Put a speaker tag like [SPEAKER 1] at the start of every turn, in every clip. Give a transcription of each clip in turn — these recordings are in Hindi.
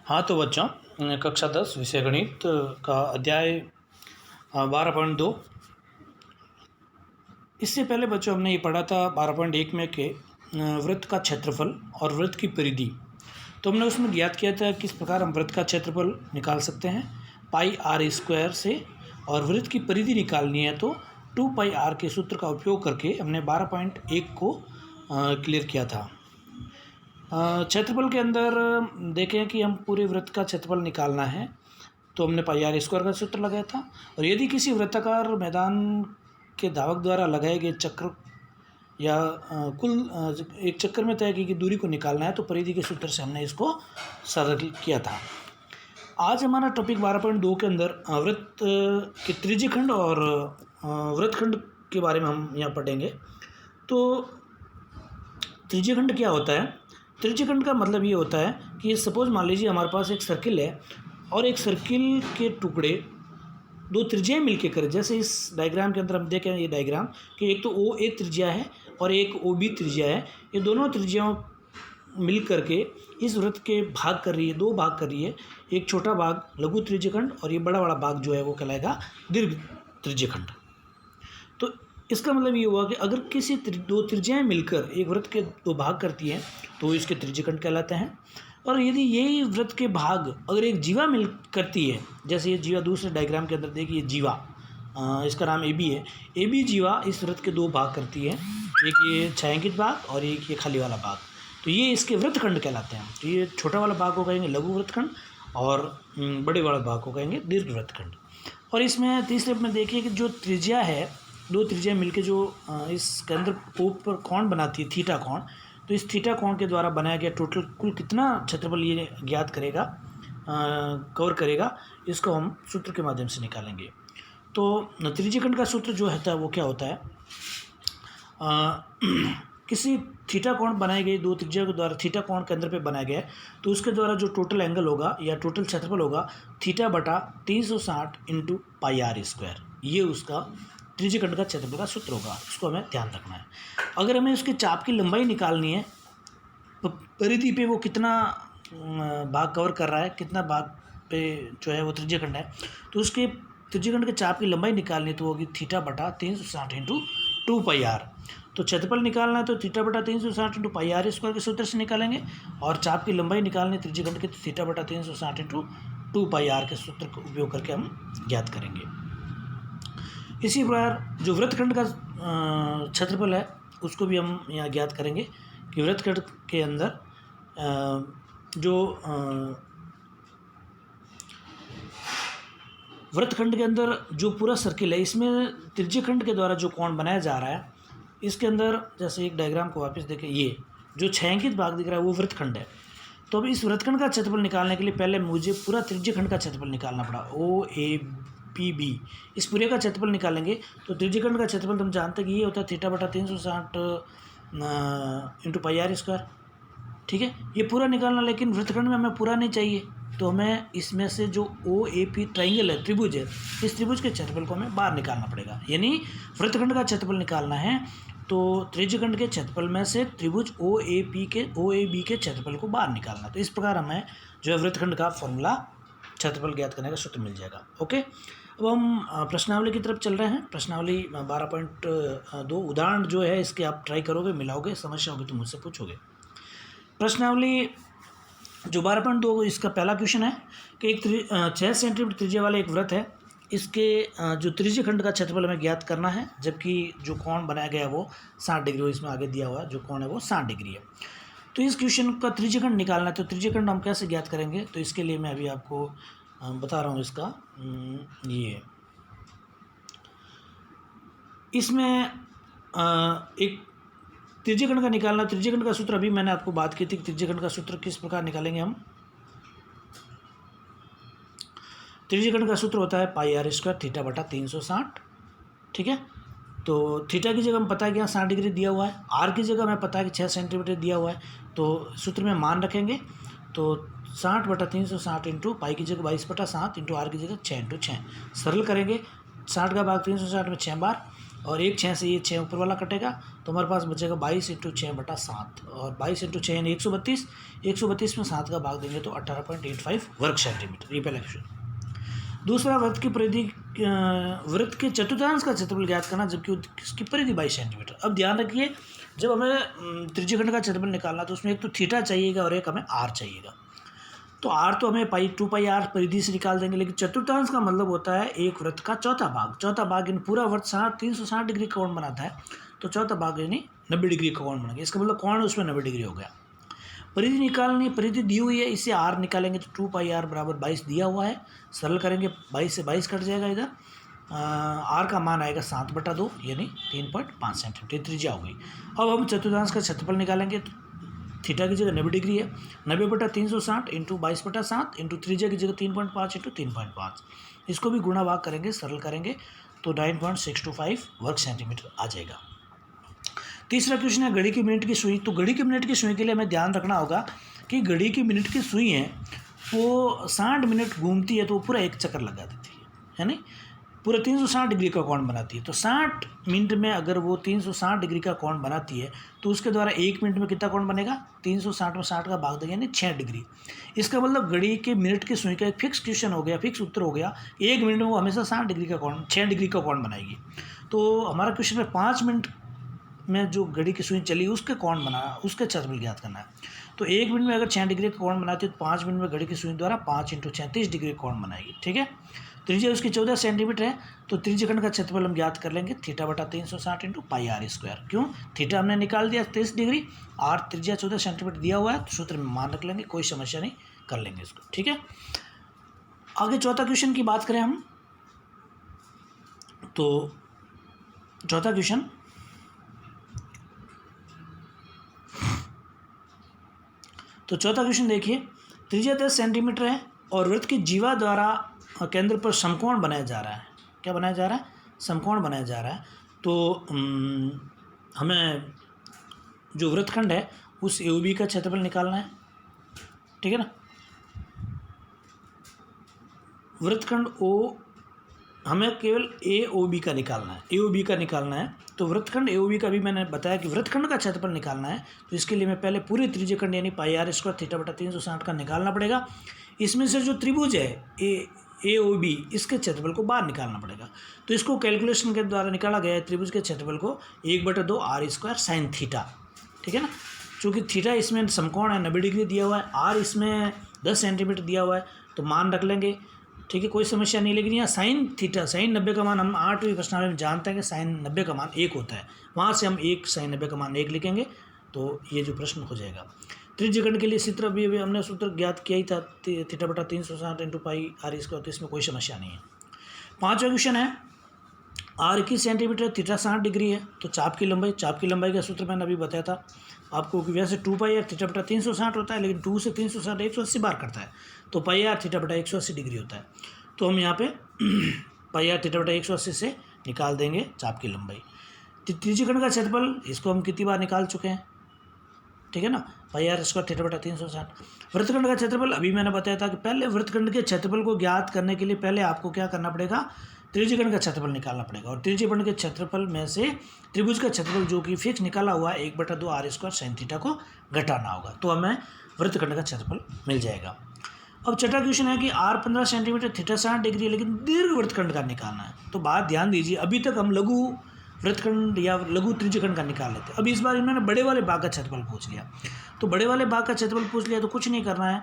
[SPEAKER 1] हाँ तो बच्चों, कक्षा 10 विषय गणित का अध्याय 12.2। इससे पहले बच्चों हमने ये पढ़ा था 12.1 में के वृत्त का क्षेत्रफल और वृत्त की परिधि। तो हमने उसमें ज्ञात किया था किस प्रकार हम वृत्त का क्षेत्रफल निकाल सकते हैं पाई आर स्क्वायर से, और वृत्त की परिधि निकालनी है तो 2 पाई आर के सूत्र का उपयोग करके हमने 12.1 को क्लियर किया था। क्षेत्रफल के अंदर देखें कि हम पूरे वृत्त का क्षेत्रफल निकालना है तो हमने पाई आर स्क्वायर का सूत्र लगाया था, और यदि किसी वृत्ताकार मैदान के धावक द्वारा लगाए गए चक्र या कुल एक चक्कर में तय की गई दूरी को निकालना है तो परिधि के सूत्र से हमने इसको सरल किया था। आज हमारा टॉपिक 12.2 के अंदर वृत्त के त्रिज्यखंड और वृत्तखंड के बारे में हम यहाँ पढ़ेंगे। तो त्रिज्यखंड क्या होता है? त्रिज्यखंड का मतलब ये होता है कि सपोज मान लीजिए हमारे पास एक सर्किल है और एक सर्किल के टुकड़े दो त्रिज्याएं मिलके करें। जैसे इस डायग्राम के अंदर हम देखें ये डायग्राम कि एक तो ओ एक त्रिज्या है और एक ओ बी त्रिज्या है। ये दोनों त्रिज्याओं मिल करके इस वृत्त के भाग कर रही है, दो भाग कर रही है। एक छोटा भाग लघु त्रिज्यखंड और ये बड़ा वाला भाग जो है वो कहलाएगा दीर्घ त्रिज्यखंड। तो इसका मतलब ये हुआ कि अगर किसी दो त्रिज्याएं मिलकर एक वृत्त के दो भाग करती हैं तो इसके त्रिज्यखंड कहलाते हैं। और यदि यही वृत्त के भाग अगर एक जीवा मिल करती है, जैसे ये जीवा दूसरे डायग्राम के अंदर देखिए जीवा, इसका नाम ए बी है। ए बी जीवा इस वृत्त के दो भाग करती है, एक ये छायांकित भाग और एक ये खाली वाला भाग, तो ये इसके वृत्तखंड कहलाते हैं। तो ये छोटा वाला भाग को कहेंगे लघु वृत्तखंड और बड़े वाला भाग को कहेंगे दीर्घ वृत्तखंड। और इसमें तीसरे में देखिए कि जो त्रिज्या है, दो त्रिज्याएं मिलके जो इसके अंदर ऊपर कोण बनाती है थीटा कोण, तो इस थीटा कोण के द्वारा बनाया गया टोटल कुल कितना क्षेत्रफल ये ज्ञात करेगा, कवर करेगा, इसको हम सूत्र के माध्यम से निकालेंगे। तो त्रिज्यखंड का सूत्र जो होता है वो क्या होता है, किसी थीटा कोण बनाए गए दो त्रिज्या के द्वारा थीटा कोण केंद्र पे बनाया गया है तो उसके द्वारा जो टोटल एंगल होगा या टोटल क्षेत्रफल होगा थीटा बटा 360 इंटू पाई आर स्क्वायर, ये उसका त्रिज्यखंड का क्षेत्रफल का सूत्र होगा। इसको हमें ध्यान रखना है। अगर हमें उसके चाप की लंबाई निकालनी है तो परिधि पे वो कितना भाग कवर कर रहा है, कितना भाग पे जो है वो त्रिज्यखंड है, तो उसके त्रिज्यखंड के चाप की लंबाई निकालनी है तो होगी थीटा बटा 360 इंटू 2 पाई आर। तो क्षेत्रफल निकालना है तो थीटा बटा 360 इंटू पाई आर स्क्वायर के सूत्र से निकालेंगे, और चाप की लंबाई निकालनी त्रिज्यखंड के थीटा बटा 360 इंटू 2 पाई आर के सूत्र का उपयोग करके हम ज्ञात करेंगे। इसी प्रकार जो वृत्तखंड का क्षेत्रफल है उसको भी हम यहाँ ज्ञात करेंगे कि वृत्तखंड के अंदर जो वृत्तखंड के अंदर जो पूरा सर्किल है इसमें त्रिज्यखंड के द्वारा जो कोण बनाया जा रहा है, इसके अंदर जैसे एक डायग्राम को वापस देखें, ये जो छायांकित भाग दिख रहा है वो वृत्तखंड है। तो अब इस वृत्तखंड का क्षेत्रफल निकालने के लिए पहले मुझे पूरा त्रिज्यखंड का क्षेत्रफल निकालना पड़ा, ओ ए पी बी, इस पूरे का क्षेत्रफल निकालेंगे तो त्रिज्यखंड का क्षेत्रफल हम जानते हैं कि ये होता है थीटा बटा 360 इंटू पाई आर स्क्वायर। ठीक है, ये पूरा निकालना, लेकिन वृत्तखंड में हमें पूरा नहीं चाहिए तो हमें इसमें से जो ओ ए पी ट्राइंगल है, त्रिभुज है, इस त्रिभुज के क्षेत्रफल को हमें बाहर निकालना पड़ेगा। यानी वृत्तखंड का क्षेत्रफल निकालना है तो त्रिज्यखंड के क्षेत्रफल में से त्रिभुज ओ ए बी के क्षेत्रफल को बाहर निकालना। तो इस प्रकार हमें जो है वृत्तखंड का फॉर्मूला क्षेत्रफल ज्ञात करने का सूत्र मिल जाएगा। ओके, अब हम प्रश्नावली की तरफ चल रहे हैं। प्रश्नावली 12.2 उदाहरण जो है इसके आप ट्राई करोगे, मिलाओगे, समस्या होगी तो मुझसे पूछोगे। प्रश्नावली जो 12.2 इसका पहला क्वेश्चन है कि एक 6 सेंटीमीटर त्रिज्या वाला एक वृत्त है, इसके जो त्रिज्यखंड का क्षेत्रफल हमें ज्ञात करना है, जबकि जो कोण बनाया गया है वो 60 डिग्री, इसमें आगे दिया हुआ है जो कोण है वो 60 डिग्री है। तो इस क्वेश्चन का त्रिज्यखंड निकालना है, तो त्रिज्यखंड हम कैसे ज्ञात करेंगे, तो इसके लिए मैं अभी आपको बता रहा हूँ। इसका ये इसमें एक त्रिज्यखंड का निकालना, त्रिज्यखंड का सूत्र अभी मैंने आपको बात की थी। त्रिज्यखंड का सूत्र किस प्रकार निकालेंगे हम, त्रिज्यखंड का सूत्र होता है पाई आर स्क्वायर थीटा बटा 360। ठीक है, तो थीटा की जगह हमें पता है कि यहाँ 60 डिग्री दिया हुआ है, आर की जगह हमें पता है कि 6 सेंटीमीटर दिया हुआ है, तो सूत्र में मान रखेंगे तो 60 बटा 360 इंटू पाई की जगह 22/7 इंटू आर की जगह 6 इंटू 6, सरल करेंगे। 60 का भाग 360 में 6 बार और एक 6 से ये 6 ऊपर वाला कटेगा तो हमारे पास बचेगा 22 × 6/7 और 22 × 6 यानी 132। 132 में 7 का भाग देंगे तो 18.85 वर्ग सेंटीमीटर। ये पहला क्वेश्चन। दूसरा, वृत्त की परिधि वृत्त के चतुर्थांश का क्षेत्रफल ज्ञात करना जबकि उसकी परिधि 22 सेंटीमीटर। अब ध्यान रखिए, जब हमें त्रिज्यखंड का क्षेत्रफल निकालना तो उसमें एक तो थीटा चाहिएगा और एक हमें आर चाहिएगा। तो आर तो हमें 2πr परिधि से निकाल देंगे, लेकिन चतुर्थांश का मतलब होता है एक वृत्त का चौथा भाग। चौथा भाग यानी पूरा वृत्त 360 डिग्री का कोण बनाता है, तो चौथा भाग यानी 90 डिग्री का कोण बनेगा। इसका मतलब कोण उसमें 90 डिग्री हो गया। परिधि निकालनी, परिधि दी हुई है, इसे आर निकालेंगे तो 2πr बराबर 22 दिया हुआ है। सरल करेंगे, 22 से 22 कट जाएगा, इधर आर का मान आएगा 7/2 यानी 3.5 सेंटीमीटर त्रिज्या हो गई। अब हम चतुर्थांश का क्षेत्रफल निकालेंगे तो थीटा की जगह 90 डिग्री है, 90/360 × 22/7 × त्रिज्या की जगह 3.5 × 3.5। इसको भी गुणा भाग करेंगे, सरल करेंगे तो 9.625 वर्ग सेंटीमीटर आ जाएगा। तीसरा क्वेश्चन है घड़ी की मिनट की सुई। तो घड़ी की मिनट की सुई के लिए हमें ध्यान रखना होगा कि घड़ी की मिनट की सुई है वो 60 मिनट घूमती है तो पूरा एक चक्कर लगा देती है नहीं, पूरा 360 डिग्री का कोण बनाती है। तो 60 मिनट में अगर वो 360 डिग्री का कोण बनाती है तो उसके द्वारा 1 मिनट में कितना कोण बनेगा, 360 में 60 का भाग देंगे यानी 6 डिग्री। इसका मतलब घड़ी के मिनट की सुई का एक फिक्स क्वेश्चन हो गया, फिक्स उत्तर हो गया, 1 मिनट में वो हमेशा 60 डिग्री का कोण 6 डिग्री का कोण बनाएगी। तो हमारा क्वेश्चन में 5 मिनट में जो घड़ी की सुई चली उसके कोण बनाना, उसके क्षेत्रफल ज्ञात करना है। तो 1 मिनट में अगर 6 डिग्री का कोण बनाती है तो 5 मिनट में घड़ी की सुई द्वारा 5 × 36 डिग्री का कोण बनाएगी। ठीक है, त्रिज्या उसकी 14 सेंटीमीटर है, तो त्रिज्यखंड का क्षेत्रफल हम ज्ञात कर लेंगे θ/360 × πr²। क्यों, थीटा हमने निकाल दिया 30 डिग्री, आर त्रिज्या 14 सेंटीमीटर दिया हुआ है, तो सूत्र में मान रख लेंगे, कोई समस्या नहीं, कर लेंगे इसको। ठीक है, आगे चौथा क्वेश्चन की बात करें हम तो चौथा क्वेश्चन देखिए, त्रिज्या 10 सेंटीमीटर है और वृत्त की जीवा द्वारा केंद्र पर समकोण बनाया जा रहा है। क्या बनाया जा रहा है, समकोण बनाया जा रहा है। तो हमें जो वृत्तखंड है उस AOB का क्षेत्रफल निकालना है। ठीक है ना, वृत्तखंड O हमें केवल AOB का निकालना है, AOB का निकालना है। तो वृत्तखंड AOB का भी मैंने बताया कि वृत्तखंड का क्षेत्रफल निकालना है, तो इसके लिए मैं पहले पूरे त्रिज्यखंड यानी πr² θ/360 का निकालना पड़ेगा। इसमें से जो त्रिभुज है AOB इसके क्षेत्रफल को बाहर निकालना पड़ेगा। तो इसको कैलकुलेशन के द्वारा निकाला गया है, त्रिभुज के क्षेत्रफल को 1/2 r² sin थीटा। ठीक है ना, चूँकि थीटा इसमें समकोण है 90 डिग्री दिया हुआ है, आर इसमें 10 सेंटीमीटर दिया हुआ है, तो मान रख लेंगे। ठीक है, कोई समस्या नहीं। लेकिन यहाँ साइन थीटा, साइन 90 का मान हम 8वीं प्रश्नावली में जानते हैं कि साइन 90 का मान 1 होता है, वहाँ से हम 1 साइन 90 का मान 1 लिखेंगे, तो ये जो प्रश्न हो जाएगा। त्रिज्यखंड के लिए इसी तरह भी हमने सूत्र ज्ञात किया ही था, θ/360 × πr², तो इसमें कोई समस्या नहीं है। पाँचवा क्वेश्चन है, r 21 सेंटीमीटर, थीटा 60 डिग्री है, तो चाप की लंबाई का सूत्र मैंने अभी बताया था आपको कि वैसे 2πr θ/360 होता है, लेकिन 2 से 360 180 बार करता है, तो πr θ/180 डिग्री होता है। तो हम यहाँ पे πr θ/180 से निकाल देंगे चाप की लंबाई। त्रिज्यखंड का क्षेत्रफल इसको हम कितनी बार निकाल चुके हैं, ठीक है ना, πr² θ/360। वृत्तखंड का क्षेत्रफल अभी मैंने बताया था कि पहले वृत्तखंड के क्षेत्रफल को ज्ञात करने के लिए पहले आपको क्या करना पड़ेगा, त्रिज्यखंड का क्षेत्रफल निकालना पड़ेगा, और त्रिज्यखंड के क्षेत्रफल में से त्रिभुज का क्षेत्रफल जो कि फिक्स निकाला हुआ है 1/2 r² sin थीटा को घटाना होगा, तो हमें वृत्तखंड का क्षेत्रफल मिल जाएगा। अब छठा क्वेश्चन है कि r 15 सेंटीमीटर, थीटा 60 डिग्री है, लेकिन दीर्घ वृत्तखंड का निकालना है। तो बात ध्यान दीजिए, अभी तक हम लघु वृत्तखंड या लघु त्रिज्यखंड का निकाल लेते हैं। अब इस बार इन्होंने बड़े वाले भाग का क्षेत्रफल पूछ लिया, तो बड़े वाले भाग का क्षेत्रफल पूछ लिया तो कुछ नहीं करना है।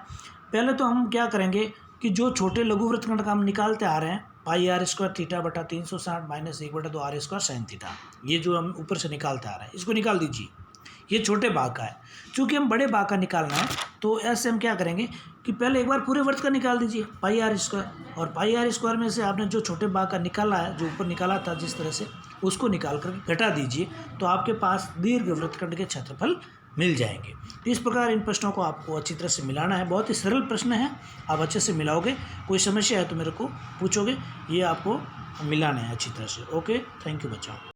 [SPEAKER 1] पहले तो हम क्या करेंगे कि जो छोटे लघु वृत्तखंड का हम निकालते आ रहे हैं, πr² θ/360 - 1/2 r² sin थीटा, ये जो हम ऊपर से निकालते आ रहे हैं इसको निकाल दीजिए। ये छोटे भाग का है, चूँकि हम बड़े भाग का निकालना है तो ऐसे हम क्या करेंगे कि पहले एक बार पूरे वृत्त का निकाल दीजिए πr², और πr² में से आपने जो छोटे भाग का निकाला है, जो ऊपर निकाला था जिस तरह से, उसको निकाल कर घटा दीजिए, तो आपके पास दीर्घ वृत्तखंड के क्षेत्रफल मिल जाएंगे। तो इस प्रकार इन प्रश्नों को आपको अच्छी तरह से मिलाना है। बहुत ही सरल प्रश्न है, आप अच्छे से मिलाओगे। कोई समस्या है तो मेरे को पूछोगे, ये आपको मिलाना है अच्छी तरह से। ओके, थैंक यू बच्चों।